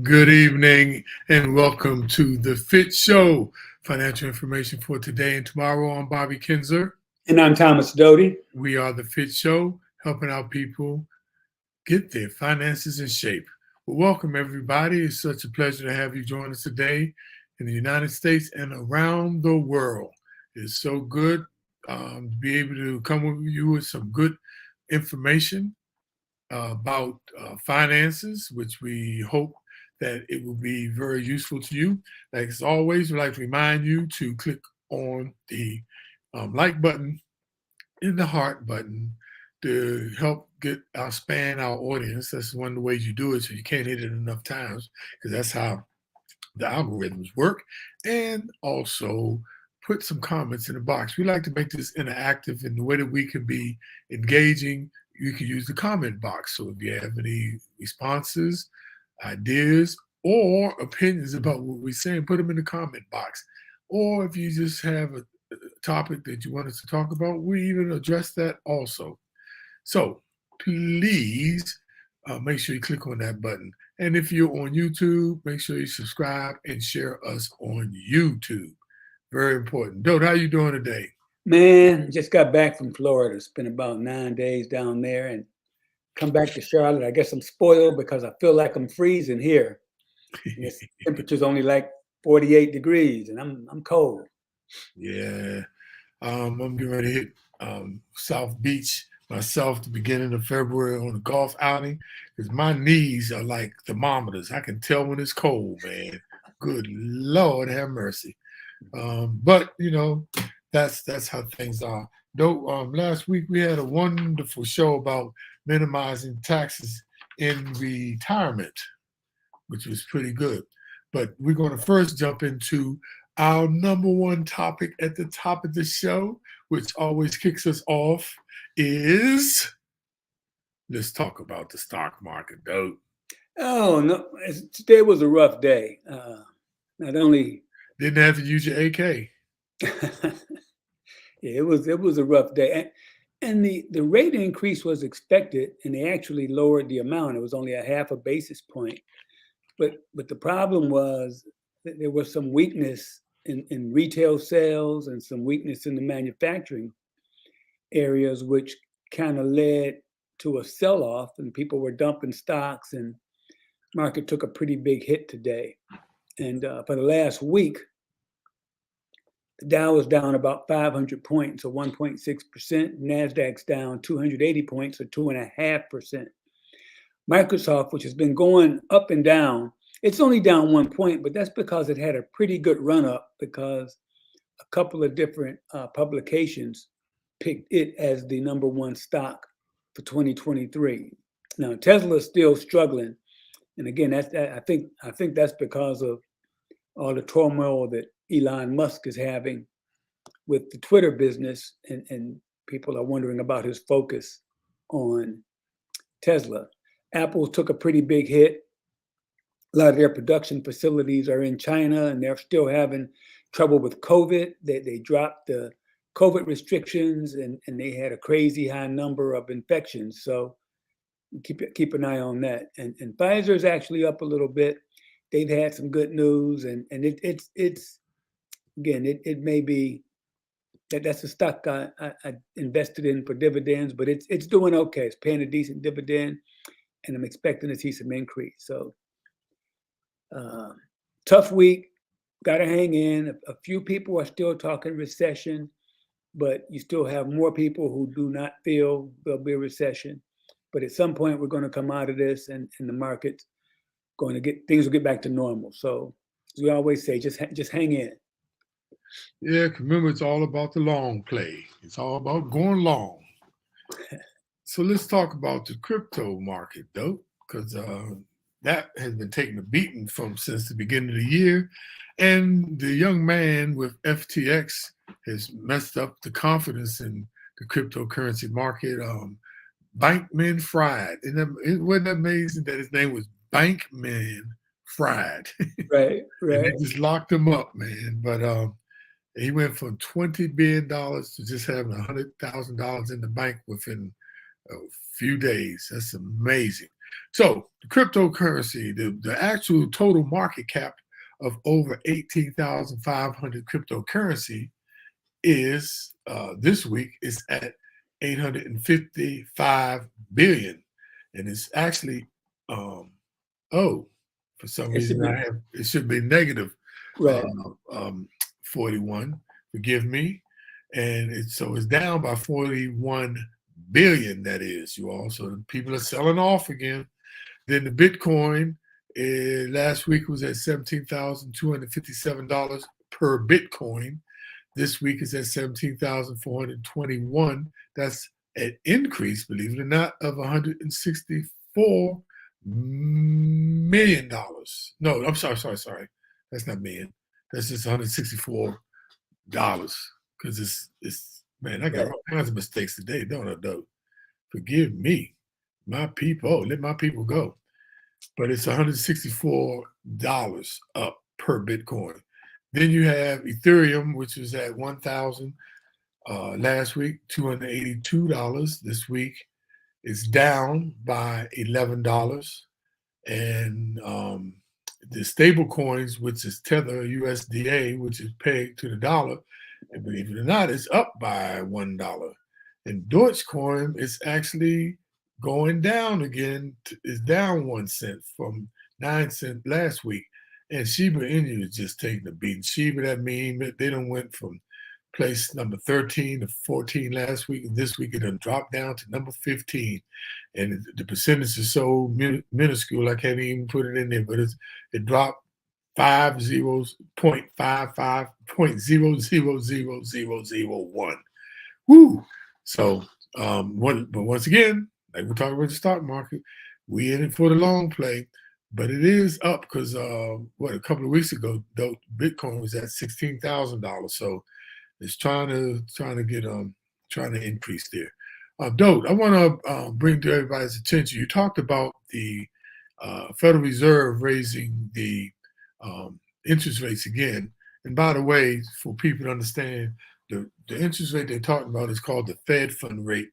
Good evening and welcome to the FITT Show. Financial information for today and tomorrow. I'm Bobby Kinzer. And I'm Thomas Doty. We are the FITT Show, helping out people get their finances in shape. Well, welcome everybody. It's such a pleasure to have you join us today in the United States and around the world. It's so good to be able to come with you with some good information about finances, which we hope that it will be very useful to you. Like as always, we'd like to remind you to click on the like button and the heart button to help expand our audience. That's one of the ways you do it, so you can't hit it enough times because that's how the algorithms work. And also put some comments in the box. We like to make this interactive in the way that we can be engaging. You can use the comment box. So if you have any responses, ideas, or opinions about what we're saying, put them in the comment box. Or if you just have a topic that you want us to talk about, we even address that also. So please make sure you click on that button. And if you're on YouTube, make sure you subscribe and share us on YouTube. Very important. Dote, how you doing today? Man, just got back from Florida. Spent about 9 days down there and come back to Charlotte. I guess I'm spoiled because I feel like I'm freezing here. This temperature's only like 48 degrees and I'm cold. Yeah. I'm getting ready to hit South Beach myself the beginning of February on a golf outing because my knees are like thermometers. I can tell when it's cold, man. Good Lord have mercy. But you know, that's how things are. Though last week we had a wonderful show about minimizing taxes in retirement, which was pretty good. But we're going to first jump into our number one topic at the top of the show, which always kicks us off, is let's talk about the stock market, though. Oh no, today was a rough day. Not only Didn't have to use your AK. yeah, it was a rough day. And the rate increase was expected, and they actually lowered the amount. It was only a half a basis point. But the problem was that there was some weakness in retail sales and some weakness in the manufacturing areas, which kind of led to a sell-off, and people were dumping stocks, and market took a pretty big hit today. And for the last week, the Dow was down about 500 points, or 1.6%. NASDAQ's down 280 points, or 2.5%. Microsoft, which has been going up and down, it's only down 1 point, but that's because it had a pretty good run up because a couple of different publications picked it as the number one stock for 2023. Now Tesla is still struggling, and again, I think that's because of all the turmoil that Elon Musk is having with the Twitter business, and people are wondering about his focus on Tesla. Apple took a pretty big hit. A lot of their production facilities are in China, and they're still having trouble with COVID. They dropped the COVID restrictions, and they had a crazy high number of infections. So keep an eye on that. And Pfizer's actually up a little bit. They've had some good news, and it's again, it may be that's a stock I invested in for dividends, but it's doing okay. It's paying a decent dividend, and I'm expecting to see some increase. So tough week, got to hang in. A few people are still talking recession, but you still have more people who do not feel there'll be a recession. But at some point, we're going to come out of this, and the market's going to things will get back to normal. So as we always say, just hang in. Yeah, remember it's all about the long play. It's all about going long. So let's talk about the crypto market, though, because that has been taking a beating since the beginning of the year. And the young man with FTX has messed up the confidence in the cryptocurrency market. Bankman Fried. It wasn't amazing that his name was Bankman Fried. Right. And they just locked him up, man. But he went from $20 billion to just having $100,000 in the bank within a few days. That's amazing. So the cryptocurrency, the actual total market cap of over 18,500 cryptocurrency is this week is at 855 billion, and it's actually oh, for some It should reason be it should be negative uh, right. 41. Forgive me, and it's down by 41 billion. That is, you all. So people are selling off again. Then the Bitcoin last week was at $17,257 per Bitcoin. This week is at 17,421. That's an increase, believe it or not, of $164 million. No, I'm sorry. That's not million. That's just $164 because it's man, I got Right. all kinds of mistakes today, don't I, though? Forgive me, my people. Oh, let my people go. But it's $164 up per Bitcoin. Then you have Ethereum, which was at 1,000 last week, $282. This week it's down by $11. And the stable coins, which is Tether USDA, which is pegged to the dollar, and believe it or not, it's up by $1. And Dogecoin is actually going down again. Is down 1 cent from 9 cents last week. And Shiba Inu is just taking a beating. Shiba, that meme, they done went from place number 13 to 14 last week. And this week it done dropped down to number 15. And the percentage is so minuscule, I can't even put it in there, but it dropped 0.00000001. Woo! So, but once again, like we're talking about the stock market, we in it for the long play. But it is up because a couple of weeks ago, though, Bitcoin was at $16,000. So it's trying to increase there. Dote, I want to bring to everybody's attention. You talked about the Federal Reserve raising the interest rates again. And by the way, for people to understand, the interest rate they're talking about is called the Fed fund rate,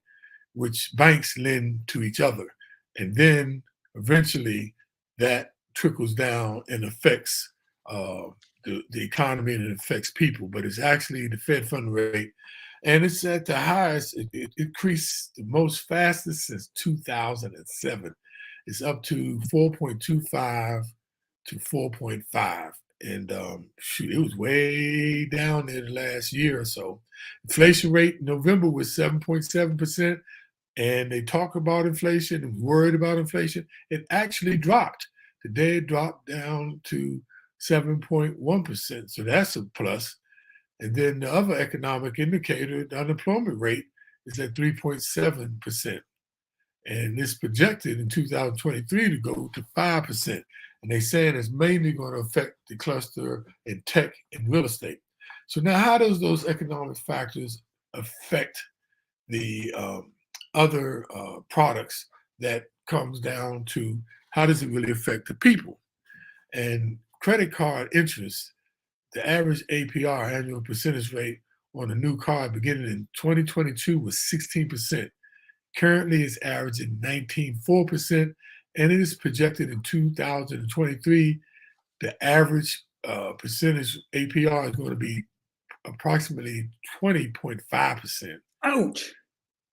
which banks lend to each other. And then eventually that trickles down and affects the economy and it affects people. But it's actually the Fed fund rate. And it's at the highest, it increased the most fastest since 2007. It's up to 4.25 to 4.5. And shoot, it was way down there the last year or so. Inflation rate in November was 7.7%. And they talk about inflation and worried about inflation. It actually dropped. Today it dropped down to 7.1%. So that's a plus. And then the other economic indicator, the unemployment rate, is at 3.7%. And it's projected in 2023 to go to 5%. And they're saying it's mainly going to affect the cluster in tech and real estate. So now how does those economic factors affect the other products that comes down to how does it really affect the people? And credit card interest, the average APR, annual percentage rate, on a new card beginning in 2022 was 16%. Currently, it's averaging 19.4%, and it is projected in 2023 the average percentage APR is going to be approximately 20.5%. Ouch.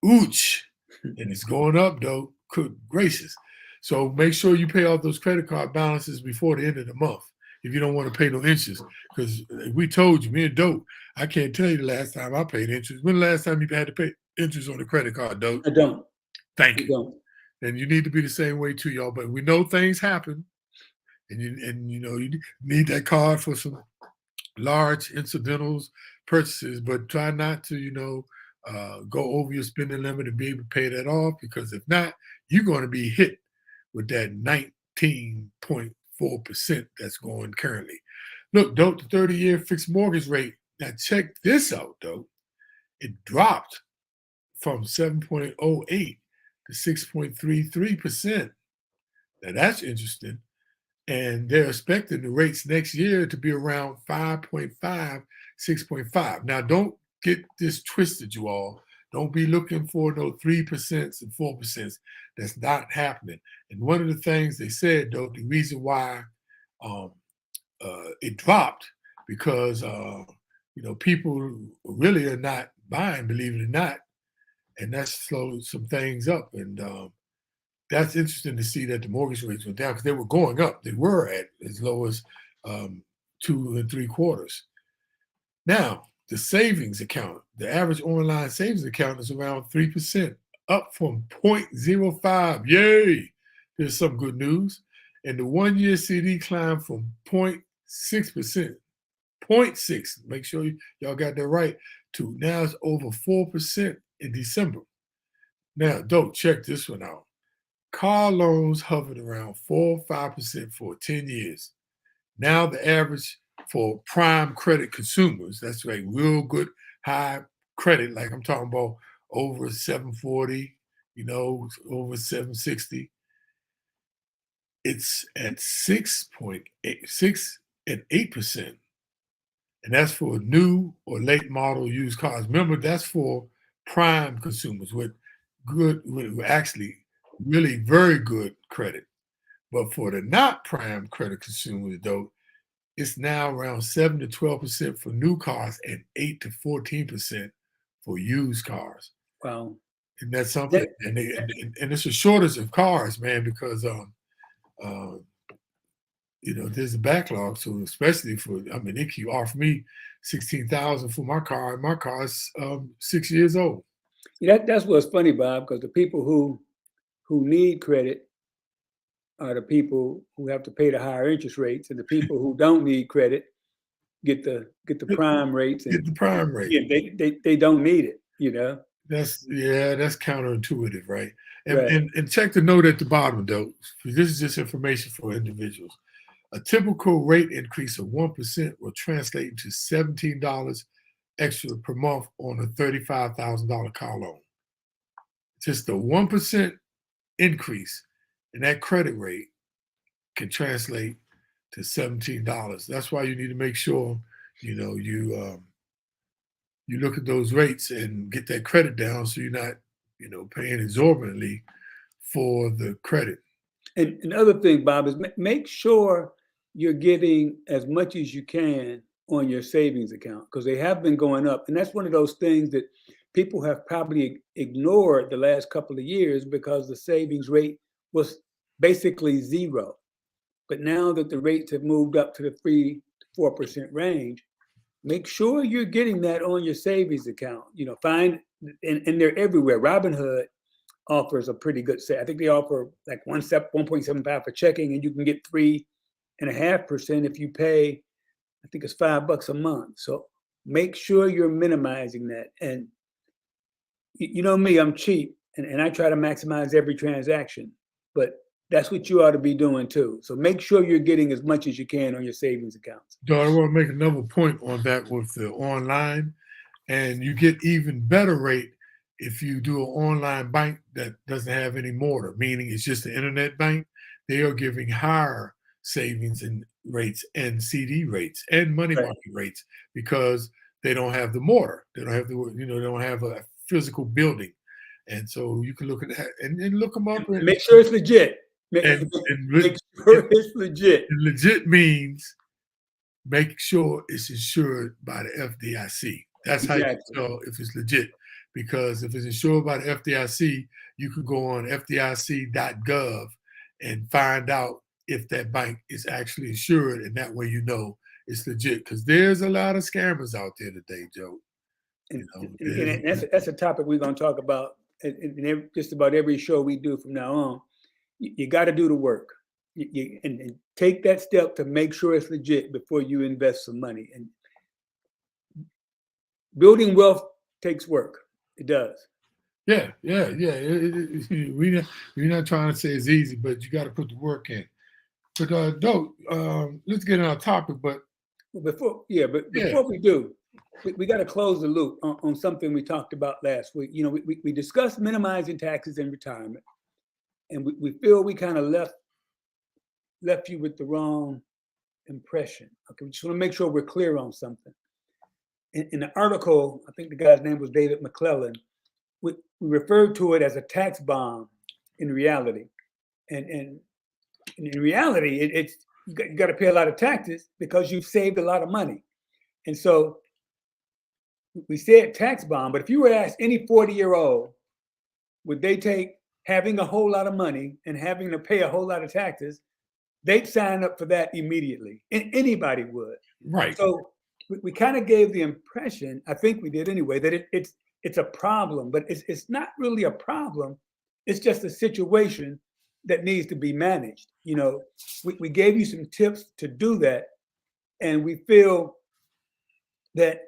Ooch. And it's going up, though. Good gracious. So make sure you pay off those credit card balances before the end of the month if you don't want to pay no interest. Because we told you, me and Dope, I can't tell you the last time I paid interest. When the last time you had to pay interest on the credit card, Dope? I don't. Thank I you. don't. And you need to be the same way too, y'all. But we know things happen. And you need that card for some large incidentals purchases, but try not to, go over your spending limit and be able to pay that off, because if not, you're going to be hit with that 19.4% that's going currently. Look, Dope, the 30-year fixed mortgage rate. Now check this out, Dope. It dropped from 7.08 to 6.33%. Now that's interesting. And they're expecting the rates next year to be around 5.5, 6.5. Now, don't get this twisted, you all. Don't be looking for no 3% and 4%. That's not happening. And one of the things they said, though, the reason why um, it dropped because people really are not buying, believe it or not, and that slowed some things up. And that's interesting to see that the mortgage rates went down because they were going up. They were at as low as 2 3/4. Now, the savings account, the average online savings account is around 3%, up from 0.05. Yay! There's some good news. And the 1-year CD climbed from 0.6%, 0.6, make sure y'all got that right, to now it's over 4% in December. Now, don't check this one out. Car loans hovered around 4 or 5% for 10 years. Now the average for prime credit consumers, that's right, real good high credit, like I'm talking about over 740, over 760. It's at 6.86 and 8%. And that's for new or late model used cars. Remember, that's for prime consumers with actually really very good credit. But for the not prime credit consumers, though, it's now around 7 to 12% for new cars and 8 to 14% for used cars. Wow. And that's something. And it's a shortage of cars, man, because there's a backlog. So especially they keep offering me $16,000 for my car, and my car is 6 years old. That's what's funny, Bob, because the people who need credit are the people who have to pay the higher interest rates, and the people who don't need credit get the prime rates. Get the prime rate. Yeah, they don't need it. That's counterintuitive, right? And, Right. and check the note at the bottom, though. This is just information for individuals. A typical rate increase of 1% will translate into $17 extra per month on a $35,000 car loan. Just a 1% increase in that credit rate can translate to $17. That's why you need to make sure, you look at those rates and get that credit down so you're not, paying exorbitantly for the credit. And another thing, Bob, is make sure you're getting as much as you can on your savings account, because they have been going up. And that's one of those things that people have probably ignored the last couple of years because the savings rate was basically zero. But now that the rates have moved up to the 3 to 4% range, make sure you're getting that on your savings account. Find, and they're everywhere. Robinhood offers a pretty good set. I think they offer like 1.75 for checking, and you can get 3.5% if you pay, I think it's $5 a month. So make sure you're minimizing that. And you know me, I'm cheap, and I try to maximize every transaction, but that's what you ought to be doing too. So make sure you're getting as much as you can on your savings accounts. So I want to make another point on that with the online, and you get even better rate if you do an online bank that doesn't have any mortar, meaning it's just an internet bank. They are giving higher savings and rates and CD rates and money market rates because they don't have the mortar. They don't have they don't have a physical building. And so you can look at that and look them up. Make sure it's legit. Make sure it's legit. And legit means make sure it's insured by the FDIC. That's how you tell if it's legit. Because if it's insured by the FDIC, you can go on FDIC.gov and find out if that bank is actually insured, and that way it's legit. Because there's a lot of scammers out there today, Joe. And that's a topic we're going to talk about in just about every show we do from now on. You got to do the work, and take that step to make sure it's legit before you invest some money. And building wealth takes work. It does. Yeah. We're not trying to say it's easy, but you got to put the work in. But let's get on our topic. But before we do, we got to close the loop on something we talked about last week. We discussed minimizing taxes in retirement, and we feel we kind of left you with the wrong impression. Okay, we just want to make sure we're clear on something. In the article, I think the guy's name was David McClellan. we refer to it as a tax bomb in reality. And in reality, it's you got to pay a lot of taxes because you've saved a lot of money. And so we said tax bomb, but if you were to ask any 40-year-old, would they take having a whole lot of money and having to pay a whole lot of taxes? They'd sign up for that immediately. Anybody would. Right. So we kind of gave the impression, I think we did anyway, that it's a problem, but it's not really a problem. It's just a situation that needs to be managed. You know, we gave you some tips to do that, and we feel that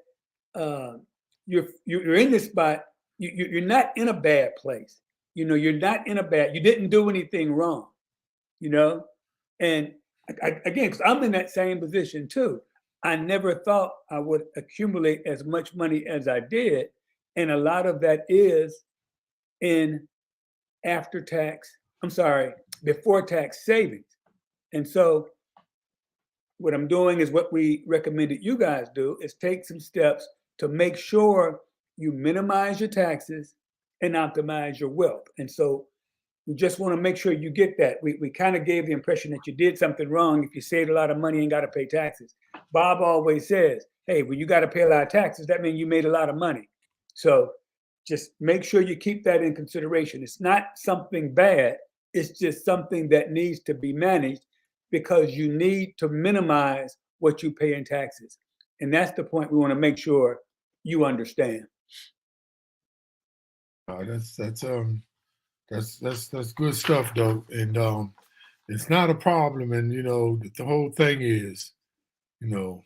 you're in this spot. You're not in a bad place. You know, you're not in a bad. You didn't do anything wrong. You know, and again, because I'm in that same position too. I never thought I would accumulate as much money as I did, and a lot of that is in before tax savings. And so what I'm doing is what we recommended you guys do, is take some steps to make sure you minimize your taxes and optimize your wealth. And so we just want to make sure you get that. We kind of gave the impression that you did something wrong if you saved a lot of money and got to pay taxes. Bob always says, hey, when you got to pay a lot of taxes, that means you made a lot of money. So just make sure you keep that in consideration. It's not something bad. It's just something that needs to be managed because you need to minimize what you pay in taxes. And that's the point we want to make sure you understand. That's good stuff though. And it's not a problem. And you know, the whole thing is, you know,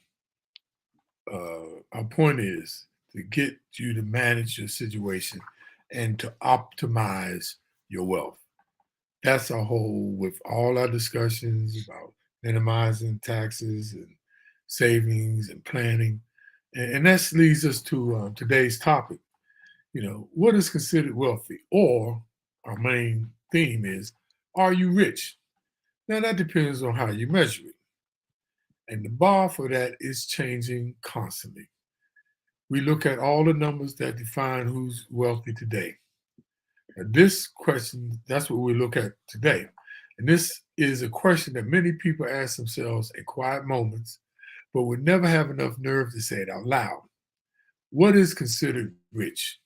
our point is to get you to manage your situation and to optimize your wealth. That's our whole with all our discussions about minimizing taxes and savings and planning. And that leads us to today's topic. You know, what is considered wealthy? Or our main theme is, are you rich? Now that depends on how you measure it. And the bar for that is changing constantly. We look at all the numbers that define who's wealthy today. Now, this question, that's what we look at today. And this is a question that many people ask themselves in quiet moments, but would never have enough nerve to say it out loud. What is considered rich?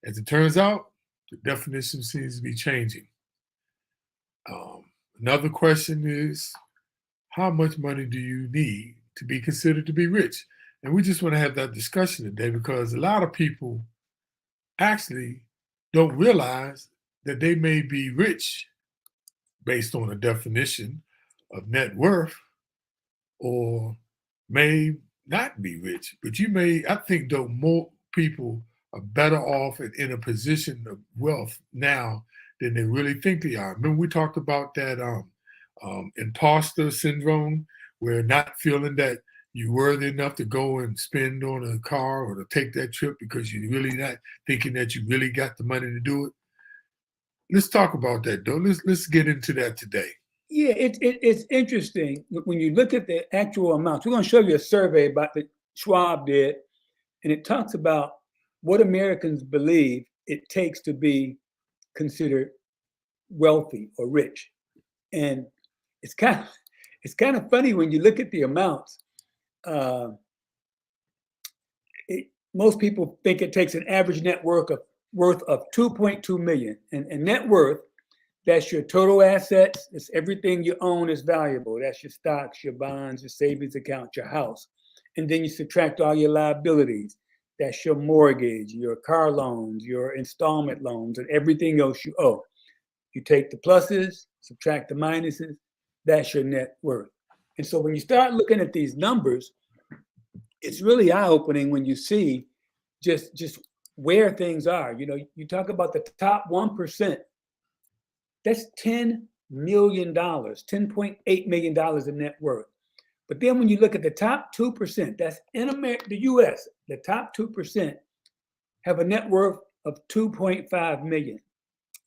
As it turns out, the definition seems to be changing. Another question is, how much money do you need to be considered to be rich? And we just want to have that discussion today because a lot of people actually don't realize that they may be rich based on a definition of net worth or may not be rich. But I think though more people are better off in a position of wealth now than they really think they are. Remember we talked about that imposter syndrome, where not feeling that you're worthy enough to go and spend on a car or to take that trip because you're really not thinking that you really got the money to do it. Let's talk about that, though. Let's get into that today. Yeah, it's interesting when you look at the actual amounts. We're going to show you a survey about that Schwab did, and it talks about what Americans believe it takes to be considered wealthy or rich. And it's kind of funny when you look at the amounts. Most people think it takes an average net worth of 2.2 million. And net worth, that's your total assets. It's everything you own is valuable. That's your stocks, your bonds, your savings account, your house. And then you subtract all your liabilities. That's your mortgage, your car loans, your installment loans, and everything else you owe. You take the pluses, subtract the minuses. That's your net worth. And so when you start looking at these numbers, it's really eye-opening when you see just where things are. You know, you talk about the top 1%. That's $10 million, $10.8 million in net worth. But then when you look at the top 2%, that's in America, the US, the top 2% have a net worth of 2.5 million.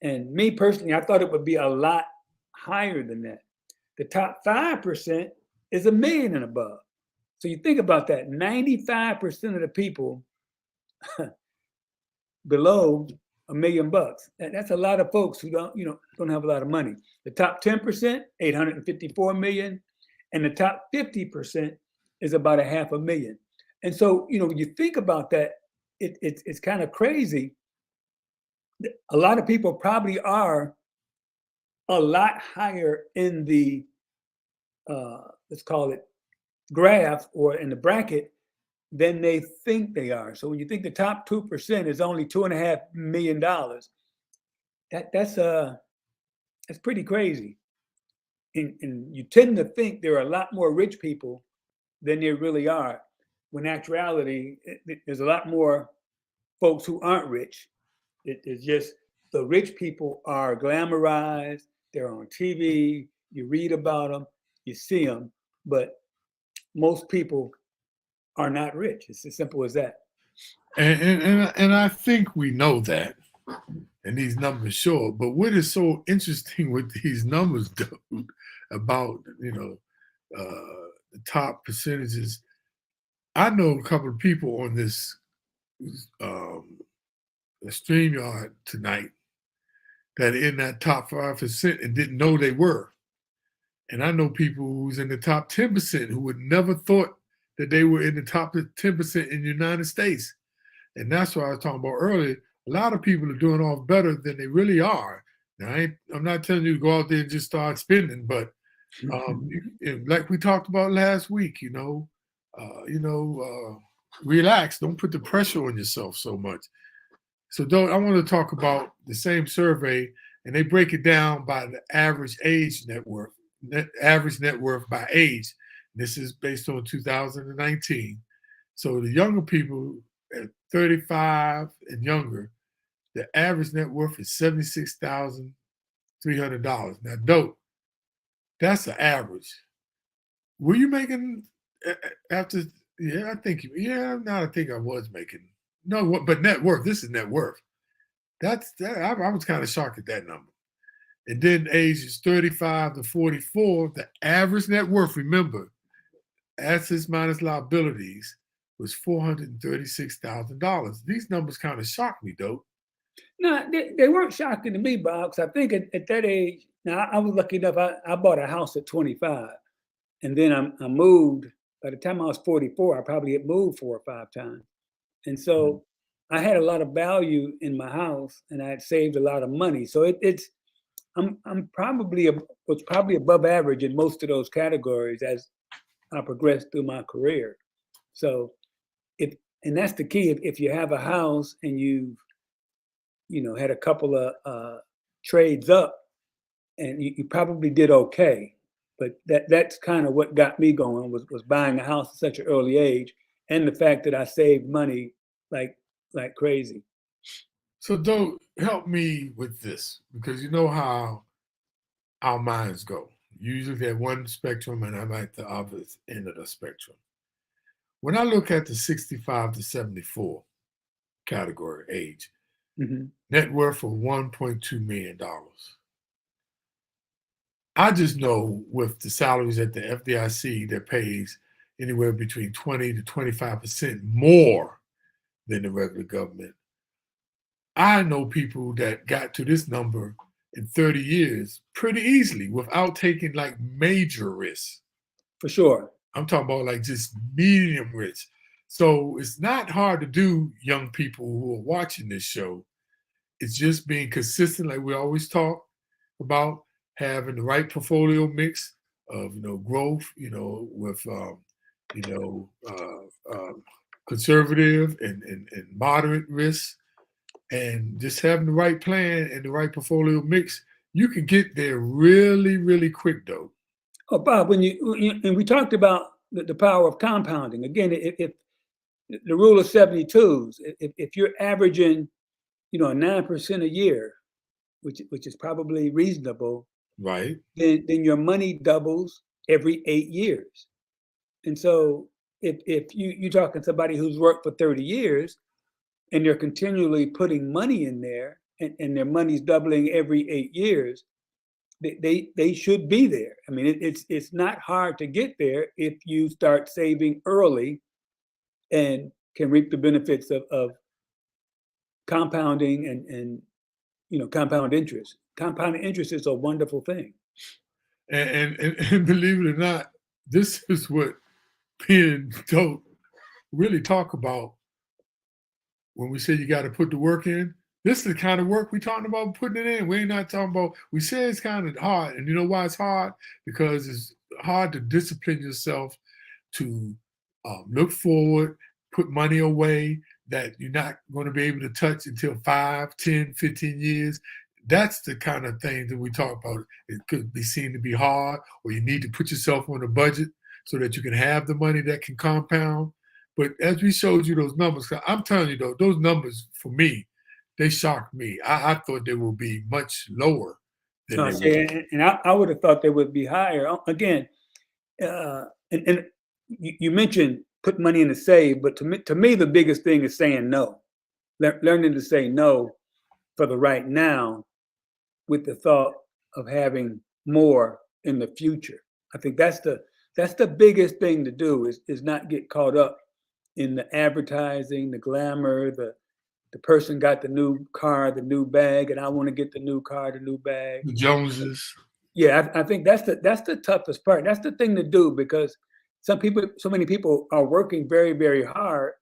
And me personally, I thought it would be a lot higher than that. The top 5% is $1 million and above. So you think about that, 95% of the people below $1 million. That's a lot of folks who don't have a lot of money. The top 10%, 854 million, and the top 50% is about $500,000. And so, when you think about that, it's kind of crazy. A lot of people probably are a lot higher in the let's call it graph or in the bracket than they think they are. So when you think the top 2% is only $2.5 million, that's pretty crazy. And you tend to think there are a lot more rich people than there really are, when in actuality, there's a lot more folks who aren't rich. It's just the rich people are glamorized, they're on TV, you read about them, you see them, but most people are not rich. It's as simple as that. And I think we know that, and these numbers show it. But what is so interesting with these numbers, dude, about the top percentages? I know a couple of people on this StreamYard tonight that are in that top 5% and didn't know they were. And I know people who's in the top 10% who would never thought that they were in the top 10% in the United States. And that's what I was talking about earlier. A lot of people are doing off better than they really are. Now, I'm not telling you to go out there and just start spending, but like we talked about last week, relax. Don't put the pressure on yourself so much. So, I want to talk about the same survey, and they break it down by the average age net worth, average net worth by age. This is based on 2019. So the younger people at 35 and younger, the average net worth is $76,300. Now, dope, that's an average. Were you making after? Yeah, I think. Yeah, now I think I was making. No, but net worth. This is net worth. I was kind of shocked at that number. And then ages 35 to 44, the average net worth, remember, assets minus liabilities, was $436,000. These numbers kind of shocked me, though. No, they weren't shocking to me, Bob, because I think at that age, now I was lucky enough, I bought a house at 25. And then I moved. By the time I was 44, I probably had moved 4 or 5 times. And so I had a lot of value in my house, and I had saved a lot of money. So I'm probably was probably above average in most of those categories as I progressed through my career. So and that's the key. If you have a house and you've had a couple of trades up, and you probably did okay. But that's kind of what got me going was buying a house at such an early age, and the fact that I saved money like crazy. So, don't help me with this, because you know how our minds go. Usually they're one spectrum, and I'm at the opposite end of the spectrum. When I look at the 65 to 74 category age, net worth of $1.2 million. I just know with the salaries at the FDIC that pays anywhere between 20 to 25% more than the regular government. I know people that got to this number in 30 years pretty easily without taking like major risks. For sure. I'm talking about like just medium risk. So it's not hard to do, young people who are watching this show. It's just being consistent, like we always talk about, having the right portfolio mix of growth, with conservative and moderate risk, and just having the right plan and the right portfolio mix. You can get there really, really quick, though. Oh, Bob, and we talked about the power of compounding. Again, if the rule of 72s, if you're averaging, 9% a year, which is probably reasonable, right? Then your money doubles every 8 years. And so if you're talking somebody who's worked for 30 years and they're continually putting money in there, and their money's doubling every 8 years, they should be there. I mean, it's not hard to get there if you start saving early and can reap the benefits of compounding and compound interest. Compound interest is a wonderful thing. And believe it or not, this is what Penn don't really talk about when we say you got to put the work in. This is the kind of work we're talking about putting it in. We're not talking about, we say it's kind of hard. And you know why it's hard? Because it's hard to discipline yourself to look forward, put money away that you're not going to be able to touch until 5, 10, 15 years. That's the kind of thing that we talk about. It could be seen to be hard, or you need to put yourself on a budget so that you can have the money that can compound. But as we showed you those numbers, I'm telling you though, those numbers for me, they shocked me. I thought they would be much lower than they were. And I would have thought they would be higher. Again, and you mentioned put money in the save, but to me, the biggest thing is saying no. Learning to say no for the right now with the thought of having more in the future. I think that's the biggest thing to do is not get caught up in the advertising, the glamour, the person got the new car, the new bag, and I want to get the new car, the new bag. The Joneses. Yeah, I think that's the toughest part. That's the thing to do, because so many people are working very, very hard,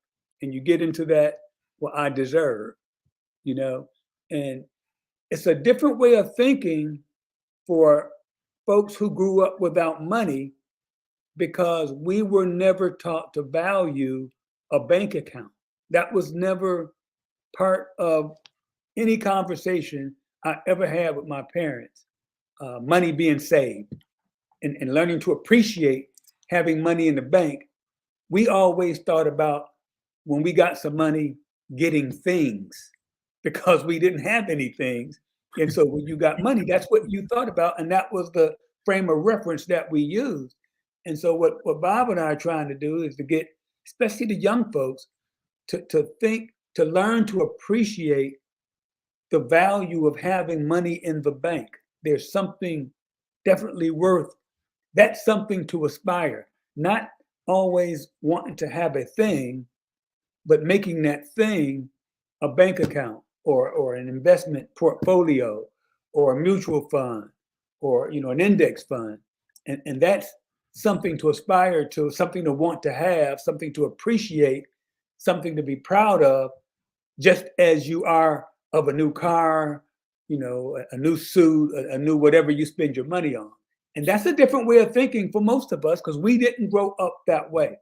and you get into that, well, I deserve, and it's a different way of thinking for folks who grew up without money, because we were never taught to value a bank account. That was never part of any conversation I ever had with my parents. Money being saved and learning to appreciate having money in the bank. We always thought about, when we got some money, getting things, because we didn't have any things. And so when you got money, that's what you thought about. And that was the frame of reference that we used. And so what Bob and I are trying to do is to get, especially the young folks, to think, to learn to appreciate the value of having money in the bank. There's something definitely that's something to aspire, not always wanting to have a thing, but making that thing a bank account or an investment portfolio or a mutual fund or an index fund. And that's something to aspire to, something to want to have, something to appreciate, something to be proud of, just as you are of a new car, a new suit, a new whatever you spend your money on. And that's a different way of thinking for most of us, because we didn't grow up that way.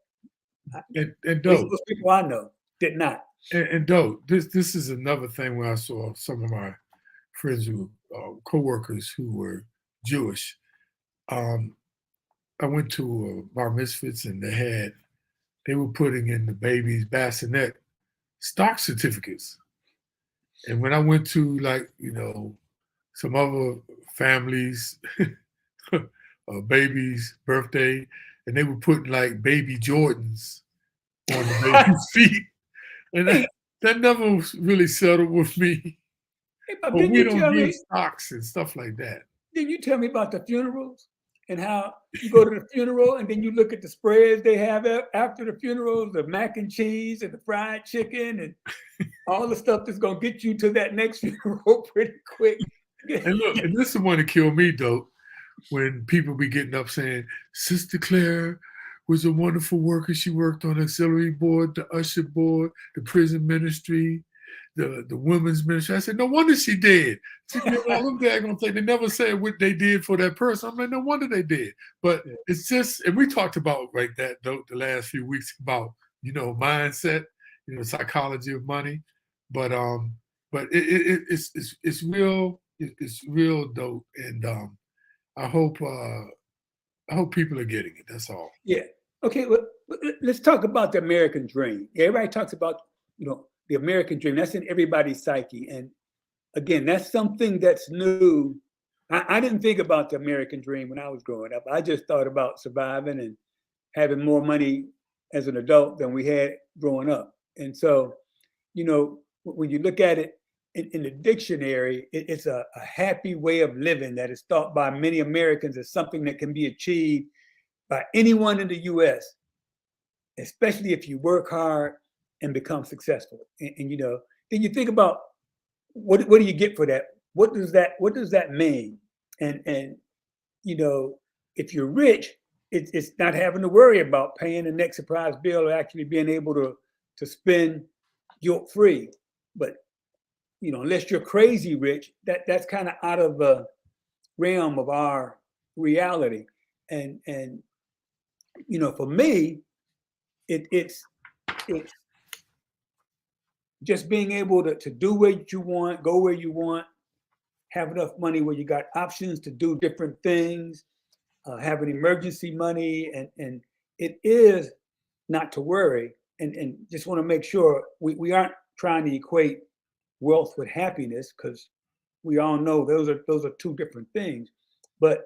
And Most people I know did not. And this is another thing where I saw some of my friends who co-workers who were Jewish. I went to bar mitzvahs, and they were putting in the baby's bassinet stock certificates. And when I went to some other families, a baby's birthday, and they were putting like baby Jordans on the baby's feet. And that never really settled with me. Hey, but we don't give stocks and stuff like that. Didn't you tell me about the funerals and how you go to the funeral and then you look at the spreads they have after the funerals, the mac and cheese and the fried chicken and all the stuff that's going to get you to that next funeral pretty quick. And look, and this is the one that killed me, though, when people be getting up saying, Sister Claire was a wonderful worker. She worked on the auxiliary board, the usher board, the prison ministry, the women's ministry. I said, no wonder she did. She did all them daggone things. They never said what they did for that person. I'm like, no wonder they did. But it's just, and we talked about that though the last few weeks about, mindset, psychology of money. But it's real. It's real dope, and I hope people are getting it. That's all. Yeah. Okay. Well, let's talk about the American dream. Everybody talks about the American dream. That's in everybody's psyche, and again, that's something that's new. I didn't think about the American dream when I was growing up. I just thought about surviving and having more money as an adult than we had growing up. And so, when you look at it in the dictionary, it's a happy way of living that is thought by many Americans as something that can be achieved by anyone in the U.S., especially if you work hard and become successful. And then you think about what do you get for that? What does that mean? And you know, if you're rich, it's not having to worry about paying the next surprise bill or actually being able to spend guilt free. But you know, unless you're crazy rich, that's kind of out of the realm of our reality. And you know, for me, it's just being able to do what you want, go where you want, have enough money where you got options to do different things, have an emergency money, and it is not to worry. And just want to make sure we aren't trying to equate wealth with happiness, because we all know those are two different things. But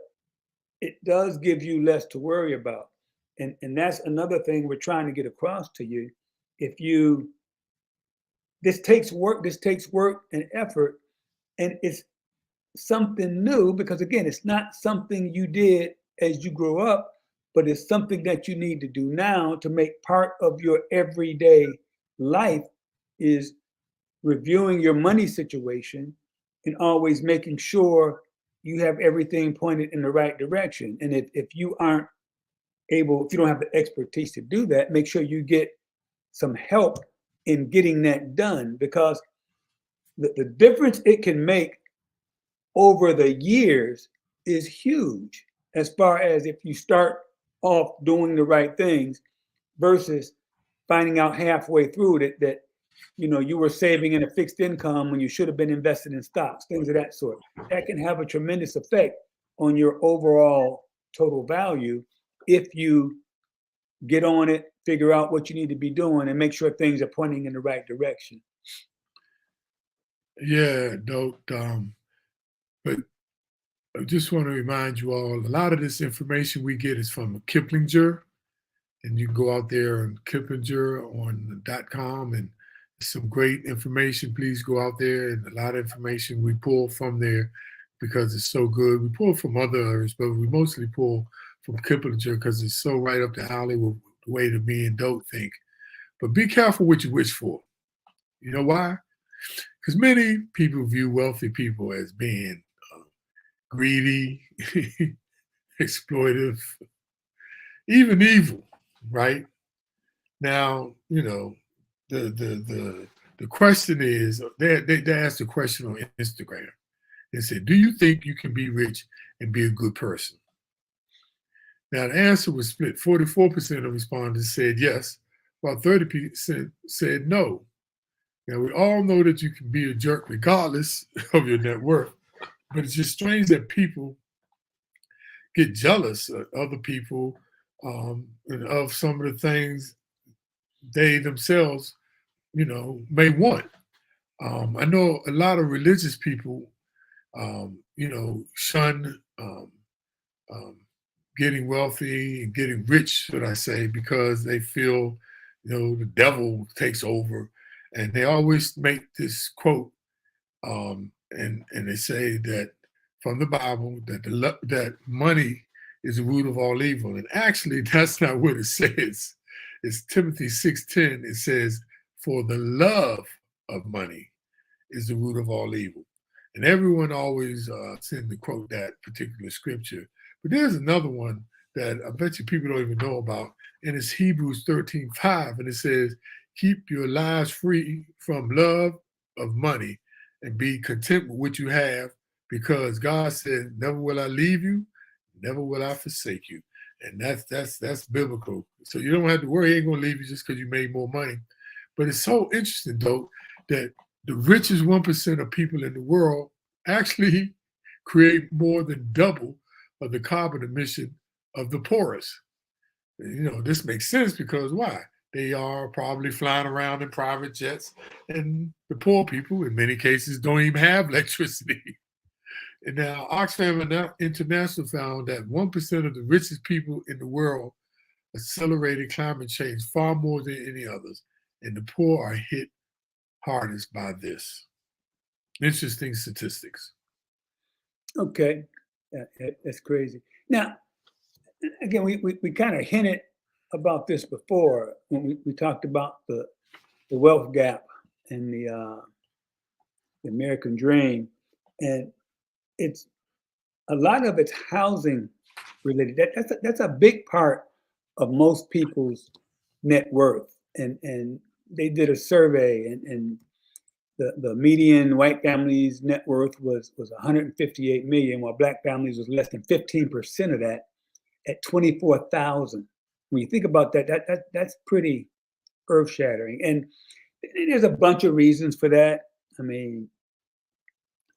it does give you less to worry about. And that's another thing we're trying to get across to you. If you this takes work and effort, and it's something new, because again, it's not something you did as you grow up, but it's something that you need to do now to make part of your everyday life, is reviewing your money situation and always making sure you have everything pointed in the right direction. And if you aren't able, if you don't have the expertise to do that, make sure you get some help in getting that done, because the difference it can make over the years is huge, as far as if you start off doing the right things versus finding out halfway through that you know, you were saving in a fixed income when you should have been invested in stocks, things of that sort. That can have a tremendous effect on your overall total value if you get on it, figure out what you need to be doing, and make sure things are pointing in the right direction. Yeah, no, but I just want to remind you all, a lot of this information we get is from Kiplinger, and you can go out there on Kiplinger on .com, and some great information. Please go out there, and a lot of information we pull from there because it's so good. We pull from others, but we mostly pull from Kiplinger because it's so right up the alley with the way that me and Dope think. But be careful what you wish for. You know why? Because many people view wealthy people as being greedy, exploitive, even evil, right? Now, you know, the question is, they asked a question on Instagram. They said, do you think you can be rich and be a good person? Now, the answer was split. 44% of respondents said yes, while 30% said no. Now, we all know that you can be a jerk regardless of your net worth, but it's just strange that people get jealous of other people and of some of the things they themselves, you know, may want. I know a lot of religious people, you know, shun um, getting wealthy and getting rich, should I say, because they feel, you know, the devil takes over. And they always make this quote, and they say that from the Bible that that money is the root of all evil. And actually, that's not what it says. It's Timothy 6:10. It says, "For the love of money is the root of all evil." And everyone always tends to quote that particular scripture. But there's another one that I bet you people don't even know about, and it's Hebrews 13:5, and it says, "Keep your lives free from love of money and be content with what you have, because God said, never will I leave you, never will I forsake you." And that's biblical. So you don't have to worry, he ain't gonna leave you just because you made more money. But it's so interesting though that the richest 1% of people in the world actually create more than double of the carbon emission of the poorest. You know, this makes sense because why? They are probably flying around in private jets, and the poor people, in many cases, don't even have electricity. And now, Oxfam International found that 1% of the richest people in the world accelerated climate change far more than any others, and the poor are hit hardest by this. Interesting statistics. Okay, that's crazy. Now, again, we kind of hinted about this before when we talked about the wealth gap and the American dream, and it's a lot of it's housing related. That's a big part of most people's net worth. And they did a survey, and the median white family's net worth was 158 million, while black families was less than 15% of that at 24,000. When you think about that, that's pretty earth shattering. And there's a bunch of reasons for that. I mean,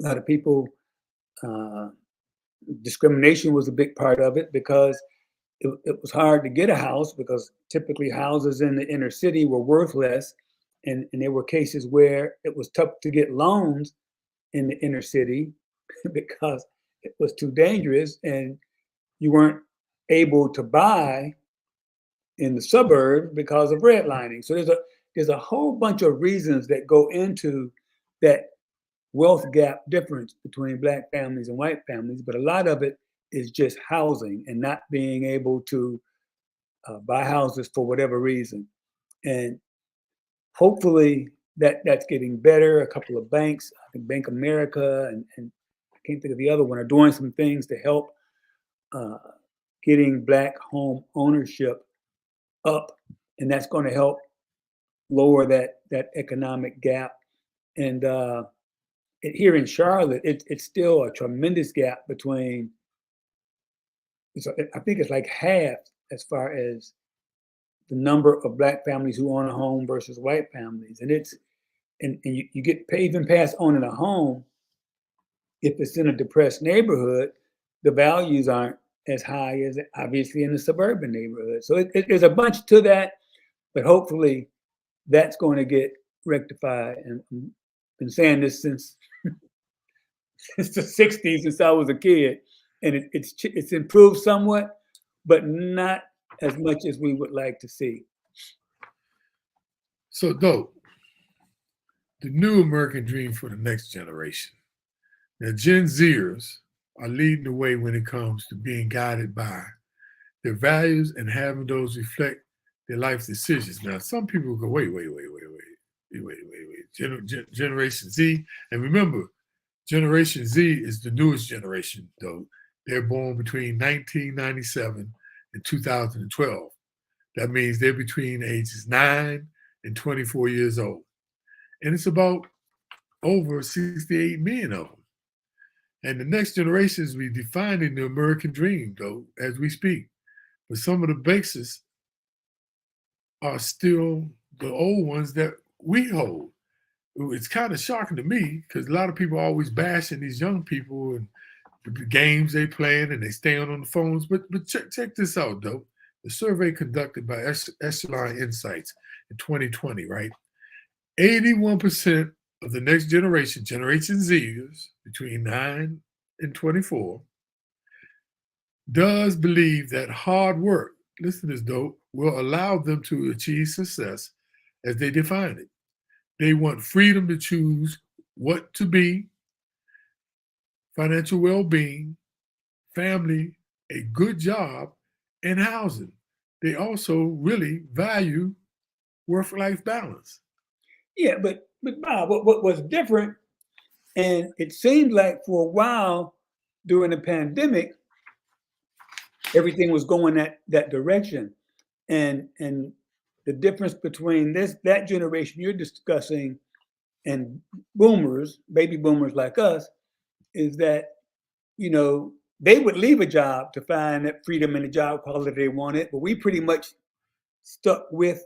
a lot of people, discrimination was a big part of it because it was hard to get a house because typically houses in the inner city were worth less. And there were cases where it was tough to get loans in the inner city because it was too dangerous and you weren't able to buy in the suburbs because of redlining. So there's a whole bunch of reasons that go into that wealth gap difference between black families and white families, but a lot of it is just housing and not being able to buy houses for whatever reason. And hopefully that's getting better. A couple of banks, I think Bank of America and I can't think of the other one, are doing some things to help getting black home ownership up, and that's going to help lower that economic gap. And here in Charlotte, it's still a tremendous gap between. I think it's like half as far as the number of black families who own a home versus white families, and you get even past owning a home. If it's in a depressed neighborhood, the values aren't as high as obviously in the suburban neighborhood. So there's a bunch to that, but hopefully that's going to get rectified. And I've been saying this since the 60s, since I was a kid, and it's improved somewhat, but not as much as we would like to see. So, though, the new American dream for the next generation. Now, Gen Zers are leading the way when it comes to being guided by their values and having those reflect their life decisions. Now, some people go, wait. Generation Z. And remember, Generation Z is the newest generation, though. They're born between 1997 and 2012. That means they're between ages 9 and 24 years old. And it's about over 68 million of them. And the next generation is redefining the American dream, though, as we speak. But some of the bases are still the old ones that we hold. It's kind of shocking to me because a lot of people are always bashing these young people and the games they playing and they staying on the phones. But check this out, though. The survey conducted by Echelon Insights in 2020, right? 81% of the next generation, Generation Zers, between 9 and 24, does believe that hard work, listen to this, though, will allow them to achieve success as they define it. They want freedom to choose what to be, financial well-being, family, a good job, and housing. They also really value work-life balance. Yeah, but Bob, what was different, and it seemed like for a while during the pandemic, everything was going that direction. And the difference between that generation you're discussing and boomers, baby boomers like us, is that, they would leave a job to find that freedom and the job quality they wanted, but we pretty much stuck with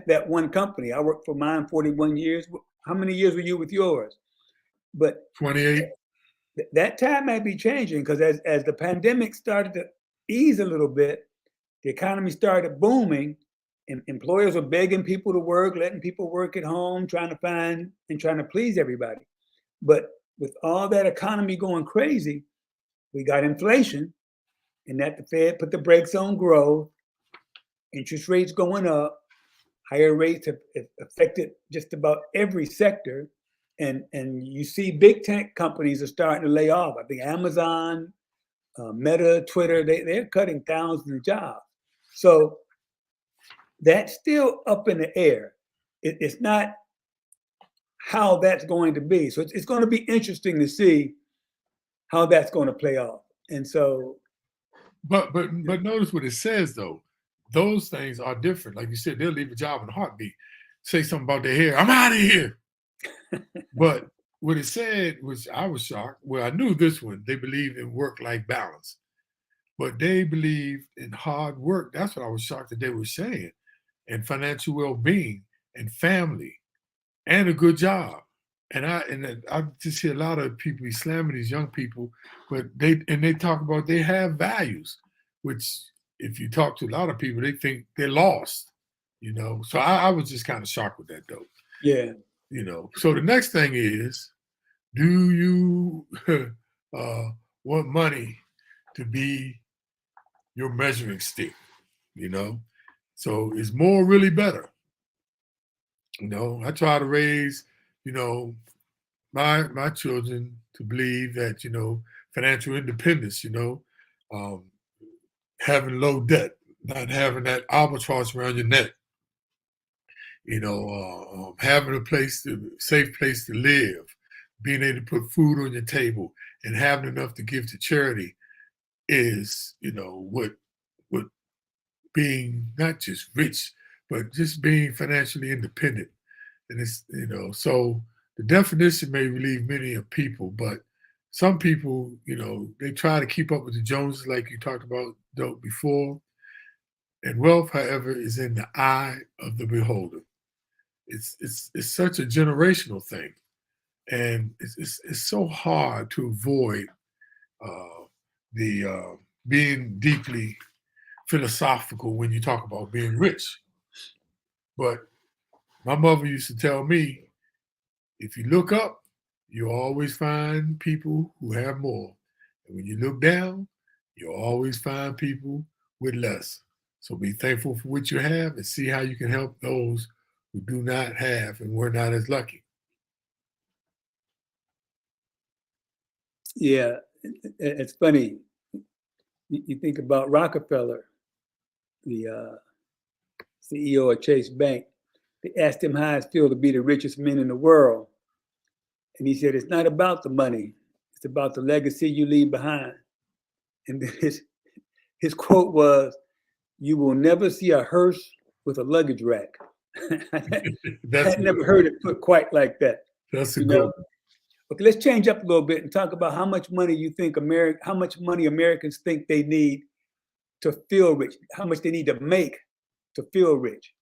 that one company. I worked for mine 41 years. How many years were you with yours? But 28. That time might be changing because as the pandemic started to ease a little bit, the economy started booming, and employers were begging people to work, letting people work at home, trying to please everybody. But with all that economy going crazy, we got inflation, and that the Fed put the brakes on growth, interest rates going up, higher rates have affected just about every sector. And you see big tech companies are starting to lay off. I think Amazon, Meta, Twitter, they're cutting thousands of jobs. So that's still up in the air. It's not how that's going to be. So it's going to be interesting to see how that's going to play off. And so, But notice what it says though. Those things are different. Like you said, they'll leave a job in a heartbeat. Say something about their hair. I'm out of here. But what it said was, I was shocked. Well, I knew this one. They believed in work-life balance, but they believed in hard work. That's what I was shocked that they were saying, and financial well-being, and family, and a good job. And I just hear a lot of people be slamming these young people, but they talk about they have values, which if you talk to a lot of people, they think they're lost. So I was just kind of shocked with that though. yeah. So the next thing is, do you want money to be your measuring stick? So is more really better? I try to raise, my children to believe that, financial independence, having low debt, not having that albatross around your neck, having safe place to live, being able to put food on your table, and having enough to give to charity is, what being not just rich, but just being financially independent. And it's, so the definition may relieve many of people, but some people, they try to keep up with the Joneses, like you talked about before. And wealth, however, is in the eye of the beholder. It's such a generational thing, and it's so hard to avoid the being deeply philosophical when you talk about being rich. But my mother used to tell me, if you look up, you'll always find people who have more. And when you look down, you'll always find people with less. So be thankful for what you have and see how you can help those who do not have and were not as lucky. Yeah, it's funny. You think about Rockefeller, the CEO of Chase Bank. They asked him how it feels to be the richest man in the world. And he said, it's not about the money. It's about the legacy you leave behind. And his quote was, "You will never see a hearse with a luggage rack." I never heard it put quite like that. That's a good one. Okay, let's change up a little bit and talk about how much money you think how much money Americans think they need to feel rich, how much they need to make to feel rich.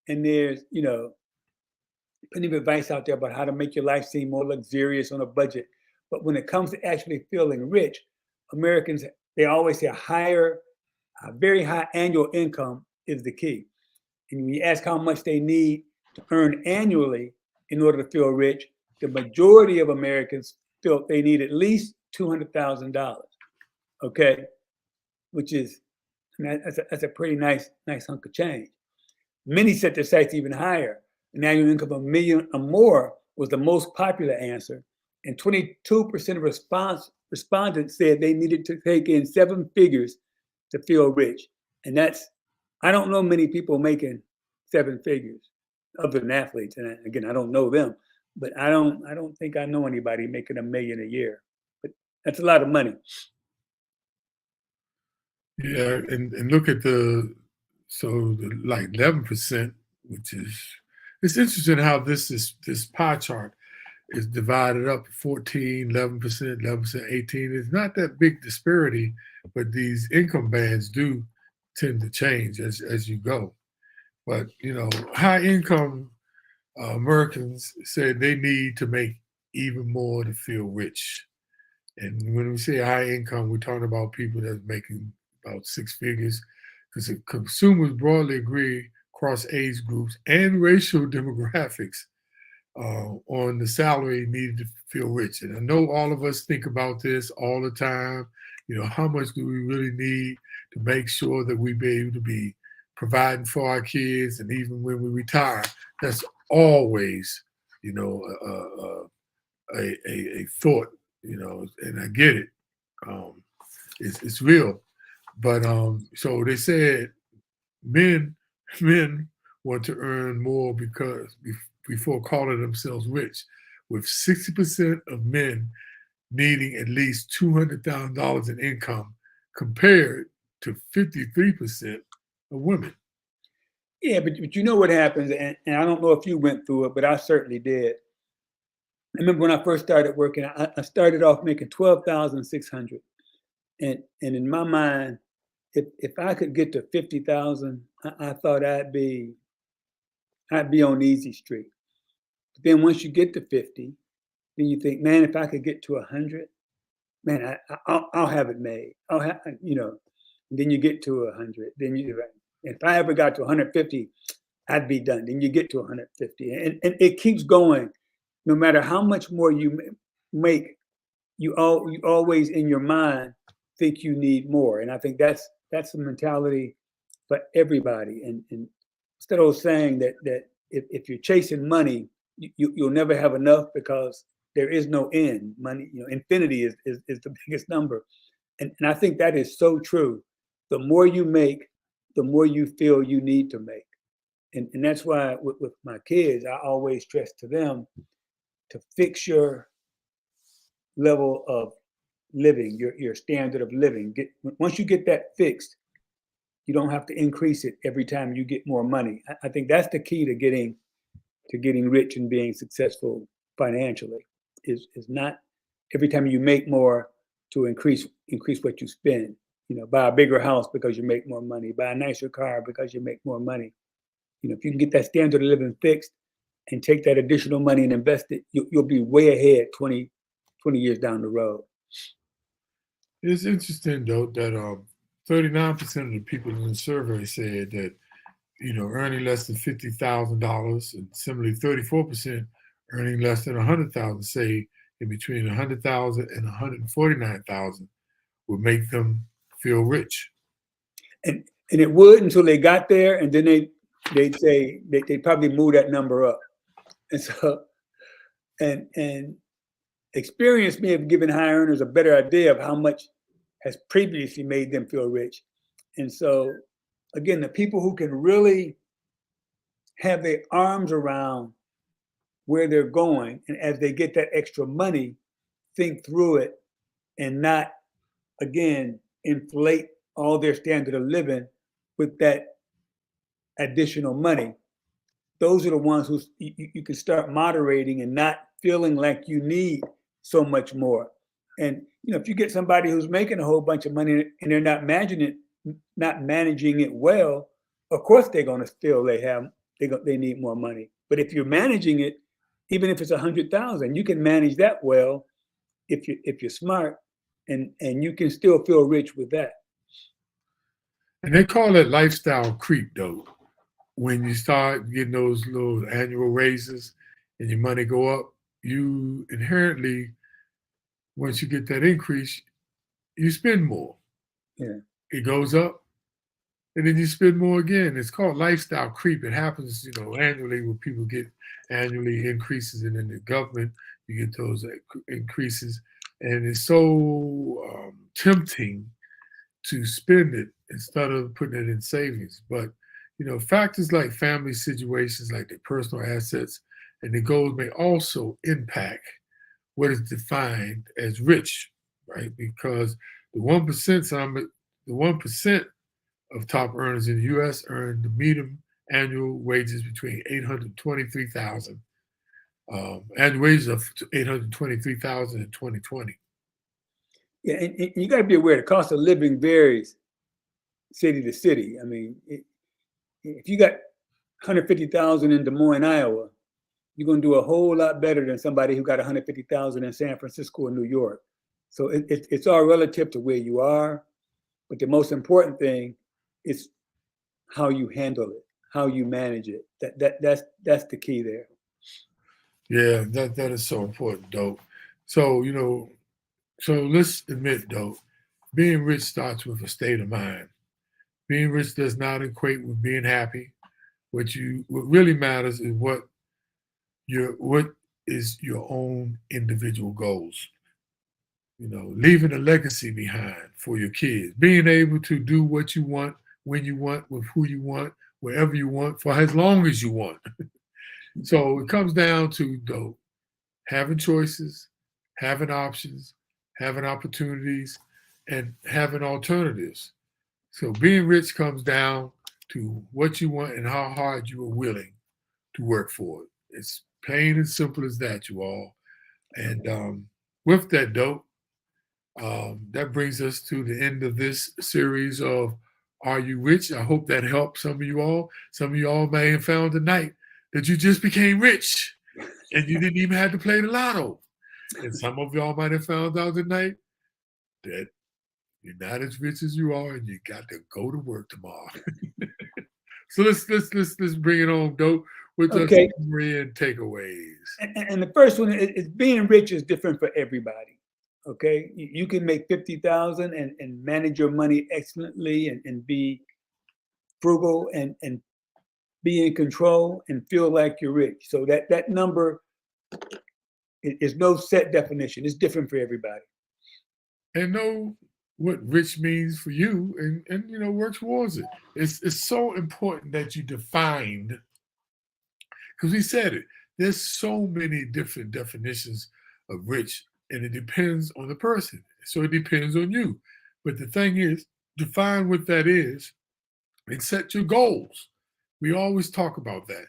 And there's, plenty of advice out there about how to make your life seem more luxurious on a budget. But when it comes to actually feeling rich, Americans, they always say a very high annual income is the key. And when you ask how much they need to earn annually in order to feel rich, the majority of Americans feel they need at least $200,000. Okay, which is, that's a pretty nice hunk of change. Many set their sights even higher. An annual income of $1 million or more was the most popular answer, and 22% of respondents said they needed to take in 7 figures to feel rich. And I don't know many people making 7 figures other than athletes. And again, I don't know them, but I don't think I know anybody making $1 million a year. But that's a lot of money. Yeah, and look at like 11%, which is, it's interesting how this pie chart is divided up 14, 11%, 11%, 18. It's not that big disparity, but these income bands do tend to change as you go. But, high income Americans said they need to make even more to feel rich. And when we say high income, we're talking about people that's making about 6 figures, because consumers broadly agree across age groups and racial demographics on the salary needed to feel rich. And I know all of us think about this all the time. How much do we really need to make sure that we be able to be providing for our kids, and even when we retire, that's always, a thought, and I get it. It's real. But so they said men want to earn more before calling themselves rich, with 60% of men needing at least $200,000 in income compared to 53% of women. Yeah, but you know what happens, and I don't know if you went through it, but I certainly did. I remember when I first started working, I started off making 12,600, and in my mind, if I could get to 50,000, I thought I'd be on easy street. But then once you get to 50, then you think, man, if I could get to 100, man, I'll have it made. I'll have, and then you get to 100. Then if I ever got to 150, I'd be done. Then you get to 150, and it keeps going. No matter how much more you make, you always in your mind think you need more. And I think that's the mentality for everybody. And instead of saying that if you're chasing money, you'll never have enough, because there is no end. Money, infinity is the biggest number. And I think that is so true. The more you make, the more you feel you need to make. And that's why with my kids, I always stress to them to fix your level of living, your standard of living. Once you get that fixed, you don't have to increase it every time you get more money. I think that's the key to getting rich and being successful financially, is not every time you make more to increase what you spend. Buy a bigger house because you make more money, buy a nicer car because you make more money. If you can get that standard of living fixed and take that additional money and invest it, you'll be way ahead 20 years down the road. It's interesting, though, that 39% of the people in the survey said that, earning less than $50,000, and similarly 34% earning less than $100,000 say in between $100,000 and $149,000 would make them feel rich. And it would, until they got there, and then they'd say they'd probably move that number up. And so, and experience may have given high earners a better idea of how much has previously made them feel rich. And so, again, the people who can really have their arms around where they're going, and as they get that extra money, think through it and not, again, inflate all their standard of living with that additional money. Those are the ones who you can start moderating and not feeling like you need so much more. And if you get somebody who's making a whole bunch of money and they're not managing it well, of course they're going to feel they need more money. But if you're managing it, even if it's 100,000, you can manage that well if you're smart, and you can still feel rich with that. And they call it lifestyle creep, though. When you start getting those little annual raises and your money go up, you inherently, once you get that increase, you spend more. Yeah. It goes up, and then you spend more again. It's called lifestyle creep. It happens, annually, when people get annually increases, and in the government, you get those increases. And it's so tempting to spend it instead of putting it in savings. But factors like family situations, like their personal assets and their goals, may also impact what is defined as rich, right? Because the 1% of top earners in the U.S. earn the median annual wages between $823,000, annual wages of $823,000 in 2020. Yeah, and you got to be aware the cost of living varies city to city. I mean, if you got 150,000 in Des Moines, Iowa, you're going to do a whole lot better than somebody who got 150,000 in San Francisco or New York. So it's all relative to where you are. But the most important thing is how you handle it, how you manage it. That's the key there. Yeah, that is so important, though. So, so let's admit, though, being rich starts with a state of mind. Being rich does not equate with being happy. What really matters is what is your own individual goals. Leaving a legacy behind for your kids, being able to do what you want, when you want, with who you want, wherever you want, for as long as you want. So it comes down to though having choices, having options, having opportunities, and having alternatives. So being rich comes down to what you want and how hard you are willing to work for it. It's plain and simple as that, you all. And with that, dope, that brings us to the end of this series of Are You Rich? I hope that helped some of you all. Some of you all may have found tonight that you just became rich and you didn't even have to play the lotto. And some of y'all might have found out tonight that you're not as rich as you are and you got to go to work tomorrow. So let's bring it on, dope, with the Okay. summary and takeaways. And the first one is being rich is different for everybody. Okay. You can make 50,000 and manage your money excellently and be frugal and be in control and feel like you're rich. So that number is no set definition. It's different for everybody. And know what rich means for you and you know work towards it. It's so important that you defined, because we said it. There's so many different definitions of rich, and it depends on the person. So it depends on you. But the thing is, define what that is and set your goals. We always talk about that.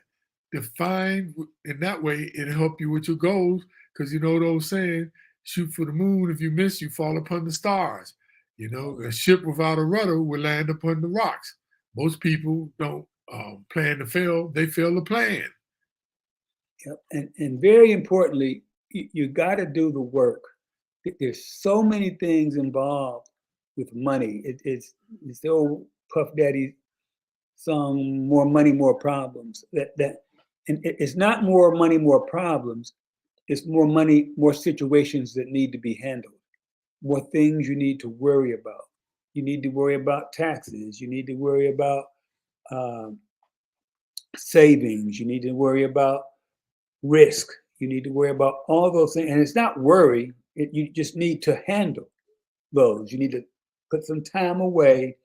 Define in that way, it'll help you with your goals, because you know those saying, shoot for the moon. If you miss, you fall upon the stars. You know, a ship without a rudder will land upon the rocks. Most people don't plan to fail, they fail to plan. Yep. And very importantly, you got to do the work. There's so many things involved with money. It's the old Puff Daddy song, "More money, more problems." And it's not more money, more problems. It's more money, more situations that need to be handled, more things you need to worry about. You need to worry about taxes. You need to worry about savings. You need to worry about risk. You need to worry about all those things. And it's not worry, you just need to handle those. You need to put some time away,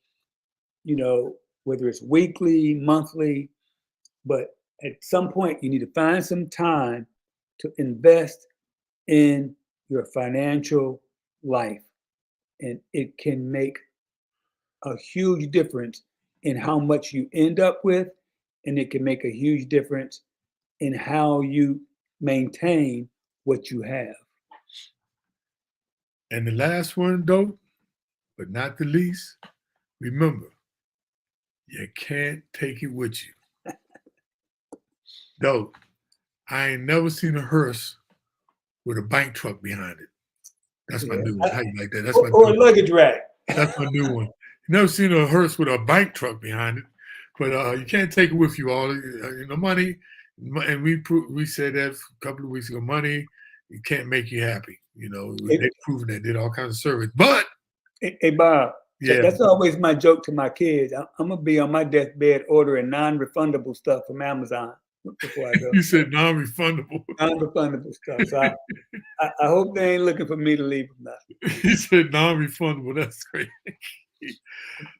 you know, whether it's weekly, monthly, but at some point you need to find some time to invest in your financial life. And it can make a huge difference in how much you end up with, and it can make a huge difference in how you maintain what you have. And the last one, dope, but not the least, remember, you can't take it with you. Dope. I ain't never seen a hearse with a bank truck behind it. That's my new one. How you like that? That's my Or a new one. luggage rack. That's my new one. Never seen a hearse with a bank truck behind it, but you can't take it with you all. You know, money, and we said that a couple of weeks ago. Money, it can't make you happy. You know, they've proven that. Did all kinds of surveys, but Hey, Bob, yeah, that's always my joke to my kids. I'm gonna be on my deathbed ordering non-refundable stuff from Amazon before I go. you said non-refundable. Non-refundable stuff. So I hope they ain't looking for me to leave them nothing. He said non-refundable. That's great.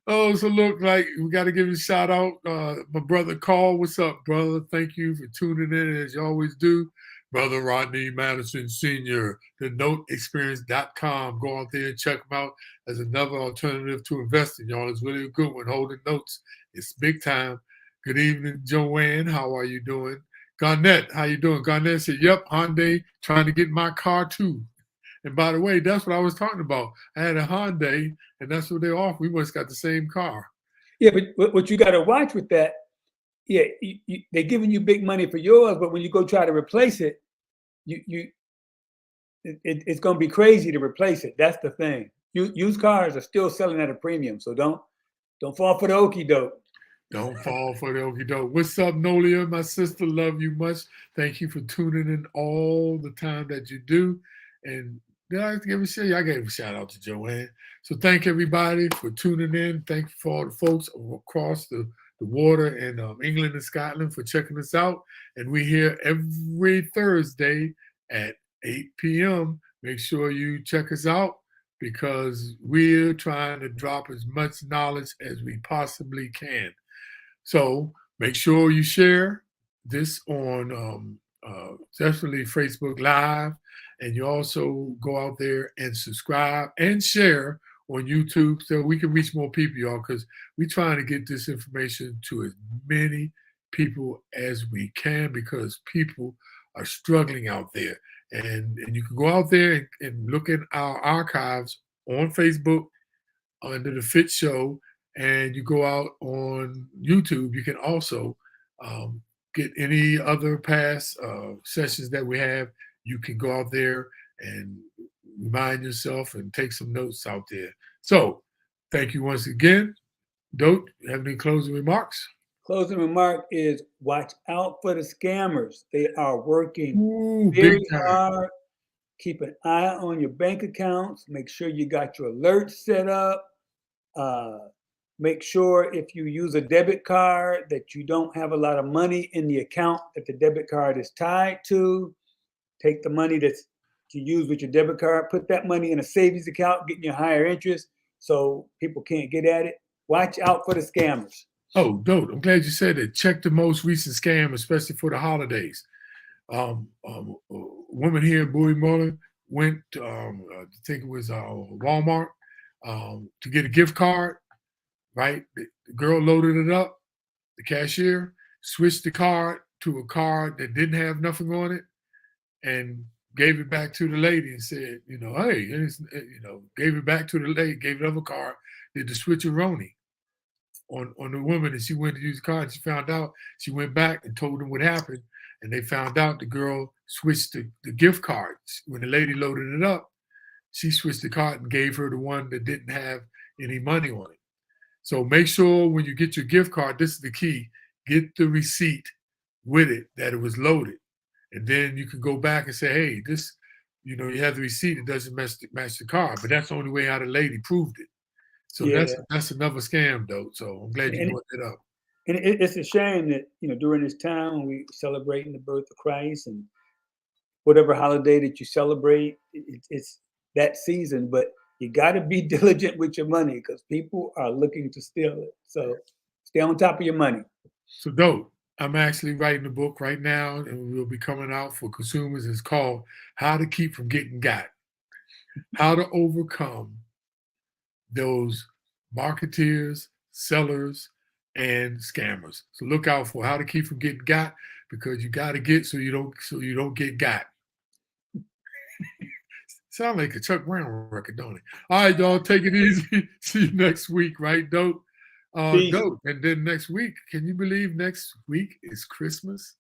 Oh, so look, like we got to give a shout out. My brother Carl, what's up, brother? Thank you for tuning in as you always do. Brother Rodney Madison Sr., the noteexperience.com. Go out there and check him out as another alternative to investing, y'all. It's really a good one. Holding notes. It's big time. Good evening, Joanne. How are you doing? Garnett, how you doing? Garnett said, yep, Hyundai trying to get my car too. And by the way, that's what I was talking about. I had a Hyundai, and that's what they offer. We must got the same car. Yeah, but what you got to watch with that, yeah, they're giving you big money for yours, but when you go try to replace it, it's going to be crazy to replace it. That's the thing. Used cars are still selling at a premium, so don't fall for the okie doke. Don't fall for the okie doke. What's up, Nolia? My sister, love you much. Thank you for tuning in all the time that you do. And did I give a shout? I gave a shout out to Joanne. So thank everybody for tuning in. Thank you for all the folks across the water in England and Scotland for checking us out. And we're here every Thursday at 8 p.m. Make sure you check us out, because we're trying to drop as much knowledge as we possibly can. So make sure you share, this on definitely Facebook Live, and you also go out there and subscribe and share on YouTube so we can reach more people, y'all, because we're trying to get this information to as many people as we can because people are struggling out there. And you can go out there and look at our archives on Facebook under the FITT Show, and you go out on YouTube. You can also um, get any other past sessions that we have. You can go out there and remind yourself and take some notes out there. So, thank you once again. Dope, you have any closing remarks? Closing remark is watch out for the scammers. They are working Ooh, big very time. hard. Keep an eye on your bank accounts. Make sure you got your alerts set up. Make sure if you use a debit card that you don't have a lot of money in the account that the debit card is tied to. Take the money that's you use with your debit card, put that money in a savings account, getting you higher interest so people can't get at it. Watch out for the scammers. Oh, dope. I'm glad you said that. Check the most recent scam, especially for the holidays. A woman here in Bowie Muller went, I think it was Walmart, to get a gift card, right? The girl loaded it up, the cashier switched the card to a card that didn't have nothing on it and gave it back to the lady and said, hey, gave it back to the lady, gave another card, did the switcheroni on the woman, and she went to use the card. She found out, she went back and told them what happened, and they found out the girl switched the gift cards. When the lady loaded it up, she switched the card and gave her the one that didn't have any money on it. So make sure when you get your gift card, this is the key, get the receipt with it that it was loaded. And then you can go back and say, hey, this, you have the receipt, it doesn't match the card. But that's the only way how the lady proved it. So Yeah. that's another scam, though. So I'm glad you brought that up. And it's a shame that, during this time when we celebrating the birth of Christ and whatever holiday that you celebrate, it's that season, but you got to be diligent with your money because people are looking to steal it. So stay on top of your money. So dope. I'm actually writing a book right now, and we'll be coming out for consumers. It's called How to Keep from Getting Got. How to overcome those marketeers, sellers, and scammers. So look out for How to Keep from Getting Got, because you got to get so you don't get got. Sound like a Chuck Brown record, don't it? All right, y'all, take it easy. See you next week, right? Dope. Dope. And then next week, can you believe next week is Christmas?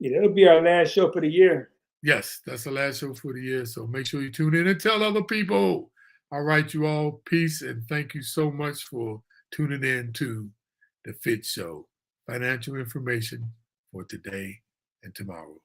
Yeah, that'll be our last show for the year. Yes, that's the last show for the year. So make sure you tune in and tell other people. All right, you all. Peace, and thank you so much for tuning in to the FITT Show. Financial information for today and tomorrow.